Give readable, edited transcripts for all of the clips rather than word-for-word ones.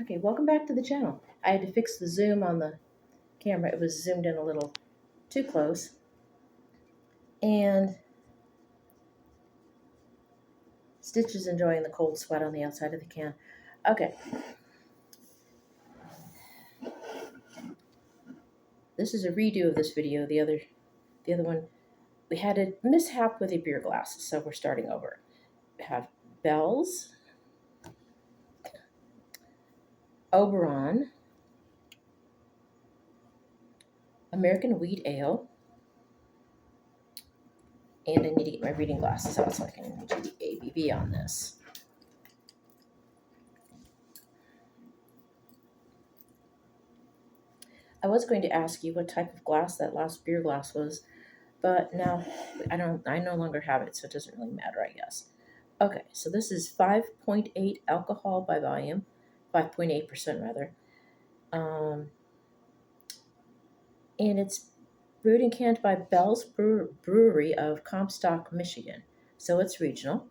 Okay, welcome back to the channel. I had to fix the zoom on the camera. It was zoomed in a little too close. And Stitch is enjoying the cold sweat on the outside of the can. Okay. This is a redo of this video. The other one, we had a mishap with a beer glass, so we're starting over. We have Bell's, Oberon, American Wheat Ale, and I need to get my reading glasses out so I can read the ABV on this. I was going to ask you what type of glass that last beer glass was, but now I no longer have it, so it doesn't really matter, I guess. Okay, so this is 5.8 alcohol by volume, 5.8% rather. And it's brewed and canned by Bell's Brewery of Comstock, Michigan. So it's regional.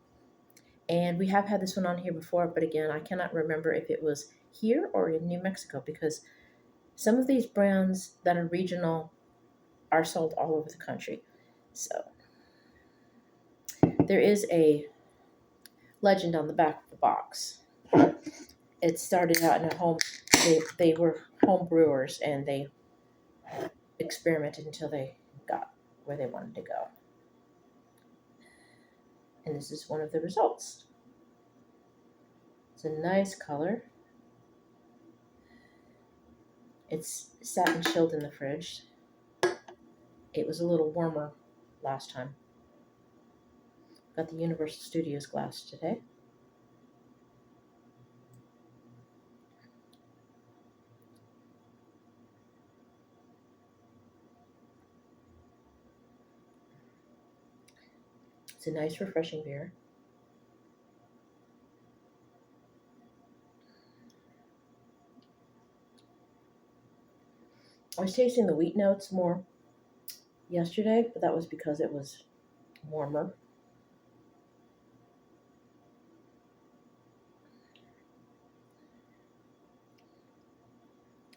And we have had this one on here before, but again, I cannot remember if it was here or in New Mexico because some of these brands that are regional are sold all over the country. So there is a legend on the back of the box. It started out in a home, they were home brewers and they experimented until they got where they wanted to go. And this is one of the results. It's a nice color. It's sat and chilled in the fridge. It was a little warmer last time. Got the Universal Studios glass today. It's a nice, refreshing beer. I was tasting the wheat notes more yesterday, but that was because it was warmer.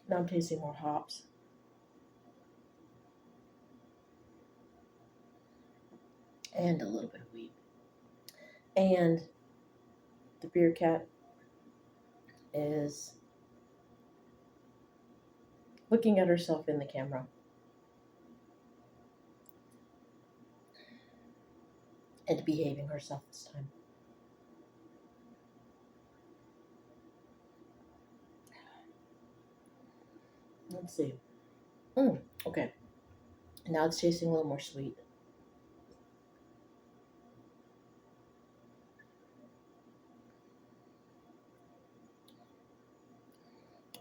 Now I'm tasting more hops. And a little bit of wheat. And the beer cat is looking at herself in the camera. And behaving herself this time. Let's see. Okay. Now it's tasting a little more sweet.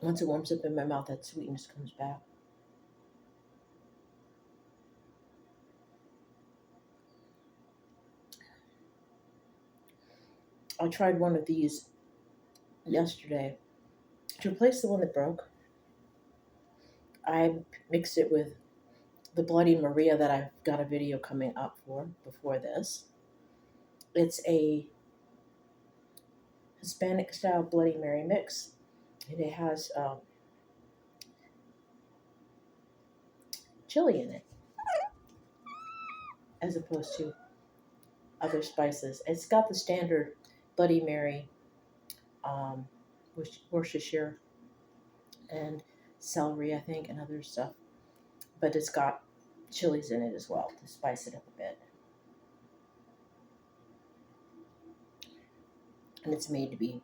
Once it warms up in my mouth, that sweetness comes back. I tried one of these yesterday. To replace the one that broke, I mixed it with the Bloody Maria that I've got a video coming up for before this. It's a Hispanic style Bloody Mary mix, and it has chili in it as opposed to other spices. It's got the standard Bloody Mary, Worcestershire, and celery, I think, and other stuff. But it's got chilies in it as well to spice it up a bit. And it's made to be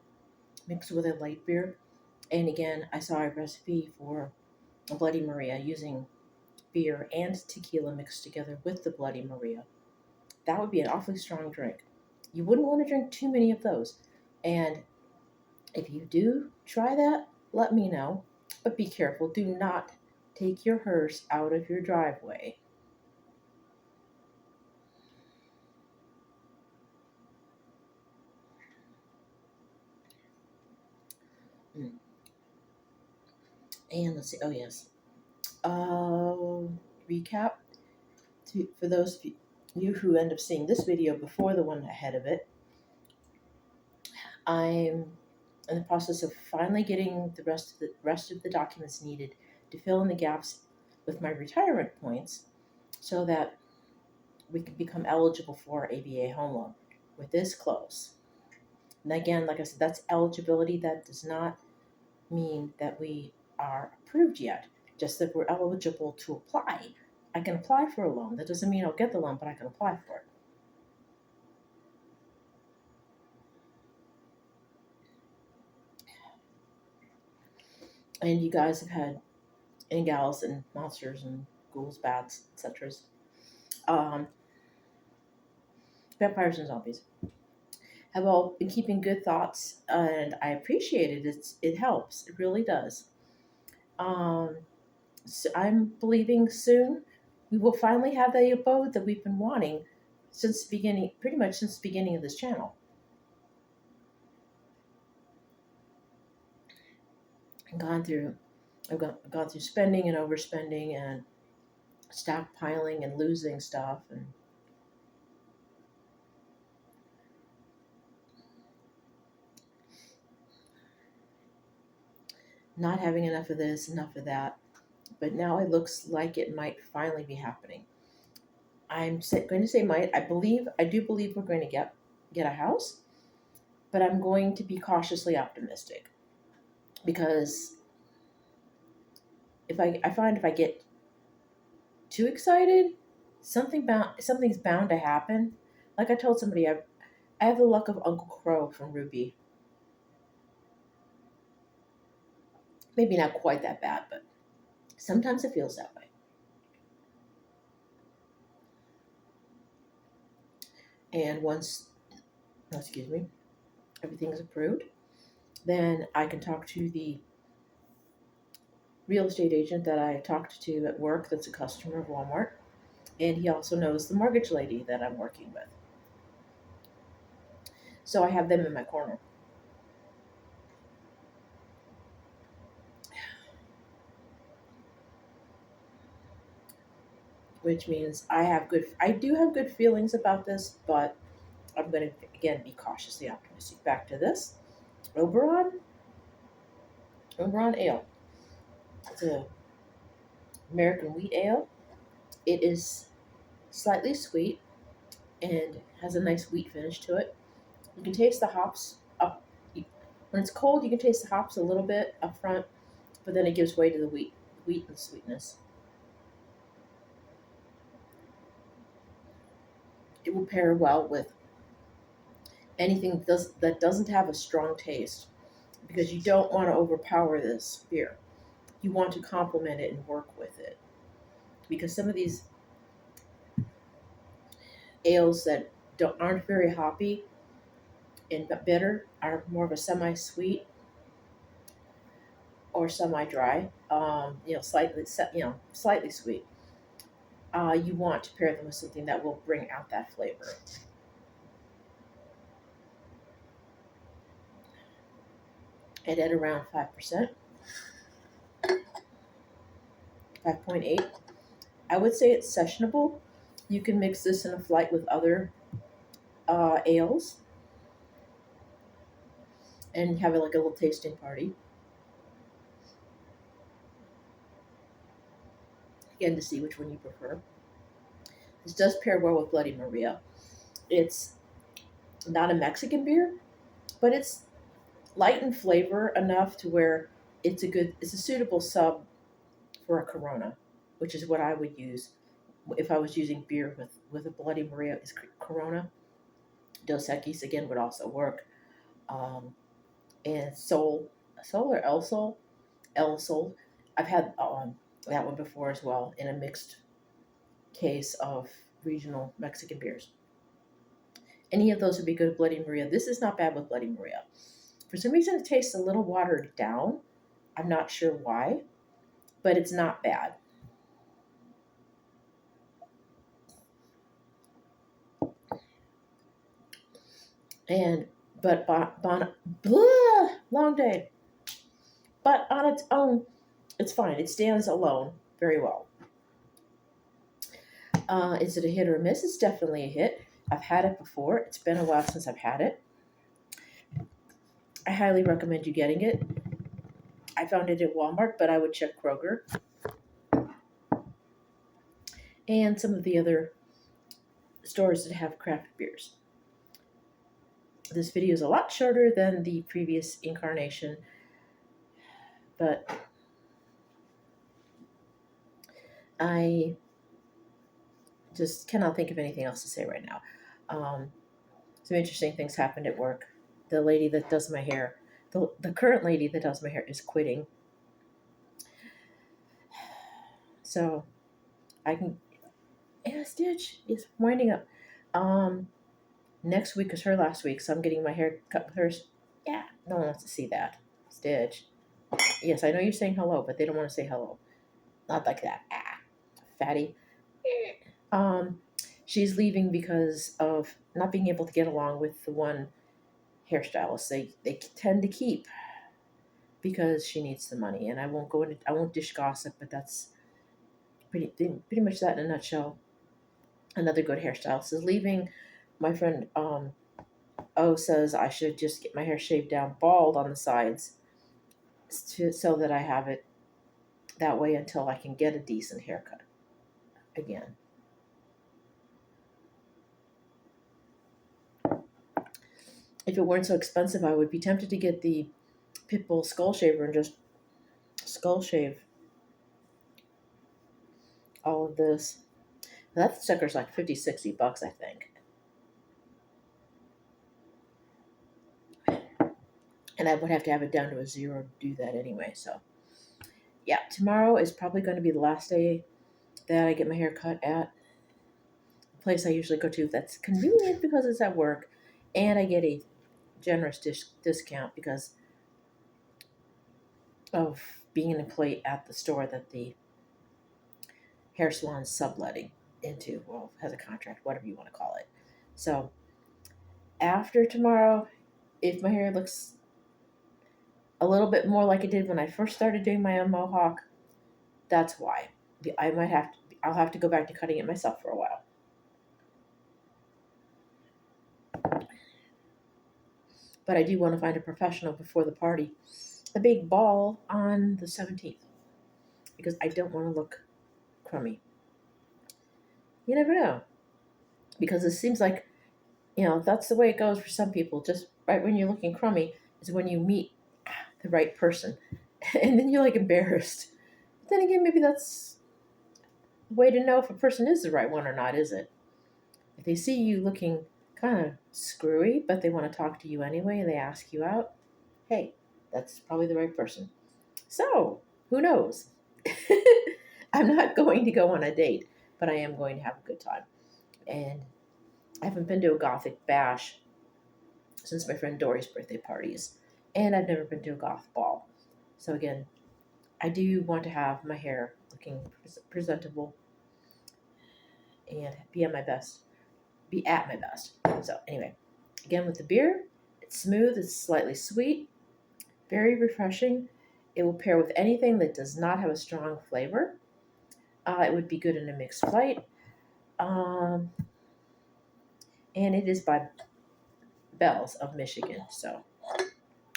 mixed with a light beer. And again, I saw a recipe for a Bloody Maria using beer and tequila mixed together with the Bloody Maria. That would be an awfully strong drink. You wouldn't want to drink too many of those. And if you do try that, let me know. But be careful. Do not take your hearse out of your driveway. And let's see. Oh, yes. Recap. For those of you who end up seeing this video before the one ahead of it, I'm in the process of finally getting the rest of the documents needed to fill in the gaps with my retirement points so that we could become eligible for ABA home loan. We're this close. And again, like I said, that's eligibility. That does not mean that we are approved yet, just that we're eligible to apply. I can apply for a loan. That doesn't mean I'll get the loan, but I can apply for it. And you guys have had, and gals and monsters and ghouls, bats, etc. Um, vampires and zombies have all been keeping good thoughts, and I appreciate it. It helps. It really does. Um, so I'm believing soon we will finally have the abode that we've been wanting since the beginning, pretty much since the beginning of this channel. I've gone through, I've gone through spending and overspending and stockpiling and losing stuff and not having enough of this, enough of that. But now it looks like it might finally be happening. Going to say might. I do believe we're going to get a house, but I'm going to be cautiously optimistic because I find if I get too excited, something's bound to happen. Like I told somebody, I have the luck of Uncle Crow from Ruby. Maybe not quite that bad, but sometimes it feels that way. And once, excuse me, everything is approved, then I can talk to the real estate agent that I talked to at work that's a customer of Walmart. And he also knows the mortgage lady that I'm working with. So I have them in my corner. Which means I do have good feelings about this, but I'm going to, again, be cautiously optimistic. Back to this. Oberon Ale. It's an American wheat ale. It is slightly sweet and has a nice wheat finish to it. You can taste the hops up. When it's cold, you can taste the hops a little bit up front, but then it gives way to the wheat and sweetness. It will pair well with anything that doesn't have a strong taste because you don't want to overpower this beer. You want to complement it and work with it because some of these ales that aren't very hoppy and bitter are more of a semi-sweet or semi-dry. Slightly sweet. You want to pair them with something that will bring out that flavor. And at around 5%, 5.8, I would say it's sessionable. You can mix this in a flight with other ales and have it like a little tasting party. Again, to see which one you prefer. This does pair well with Bloody Maria. It's not a Mexican beer, but it's light in flavor enough to where it's a suitable sub for a Corona, which is what I would use if I was using beer with a Bloody Maria. Is Corona. Dos Equis again would also work. And Sol or El Sol. I've had that one before as well in a mixed case of regional Mexican beers. Any of those would be good with Bloody Maria. This is not bad with Bloody Maria. For some reason, it tastes a little watered down. I'm not sure why, but it's not bad. Long day. But on its own, it's fine. It stands alone very well. Is it a hit or a miss? It's definitely a hit. I've had it before. It's been a while since I've had it. I highly recommend you getting it. I found it at Walmart, but I would check Kroger and some of the other stores that have craft beers. This video is a lot shorter than the previous incarnation, but I just cannot think of anything else to say right now. Some interesting things happened at work. The lady that does my hair, the current lady that does my hair is quitting. So I can, yeah, Stitch is winding up. Next week is her last week, so I'm getting my hair cut with hers. Yeah, no one wants to see that. Stitch. Yes, I know you're saying hello, but they don't want to say hello. Not like that. Fatty. She's leaving because of not being able to get along with the one hairstylist they tend to keep because she needs the money. And I won't dish gossip, but that's pretty much that in a nutshell. Another good hairstylist is leaving. My friend O says I should just get my hair shaved down bald on the sides so that I have it that way until I can get a decent haircut again. If it weren't so expensive, I would be tempted to get the Pitbull skull shaver and just skull shave all of this. That sucker's like $50-$60, I think. And I would have to have it down to a 0 to do that anyway. So, yeah, tomorrow is probably going to be the last day that I get my hair cut at the place I usually go to. That's convenient because it's at work, and I get a generous discount because of being an employee at the store that the hair salon is subletting into. Well, has a contract, whatever you want to call it. So, after tomorrow, if my hair looks a little bit more like it did when I first started doing my own mohawk, that's why. I'll have to go back to cutting it myself for a while. But I do want to find a professional before the party, the big ball on the 17th, because I don't want to look crummy. You never know, because it seems like, that's the way it goes for some people. Just right when you're looking crummy is when you meet the right person, and then you're like embarrassed. But then again, maybe that's the way to know if a person is the right one or not, is it? If they see you looking kind of screwy, but they want to talk to you anyway and they ask you out, hey, that's probably the right person. So, who knows? I'm not going to go on a date, but I am going to have a good time. And I haven't been to a gothic bash since my friend Dory's birthday parties, and I've never been to a goth ball. So again, I do want to have my hair looking presentable and be at my best. So anyway, again with the beer, it's smooth, it's slightly sweet, very refreshing. It will pair with anything that does not have a strong flavor. It would be good in a mixed flight. And it is by Bell's of Michigan. So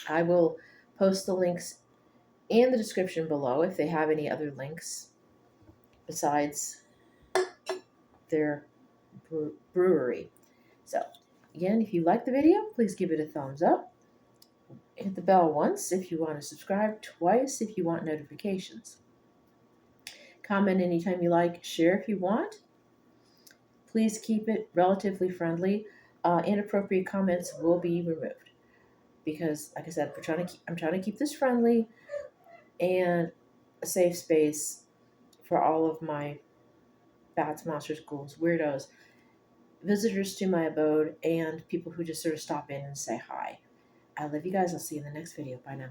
I will post the links in the description below if they have any other links besides their brewery. So again, if you like the video, please give it a thumbs up. Hit the bell once if you want to subscribe, twice if you want notifications. Comment anytime you like, share if you want. Please keep it relatively friendly. Inappropriate comments will be removed because, like I said, I'm trying to keep this friendly and a safe space for all of my bats, monsters, ghouls, weirdos, visitors to my abode, and people who just sort of stop in and say hi. I love you guys. I'll see you in the next video. Bye now.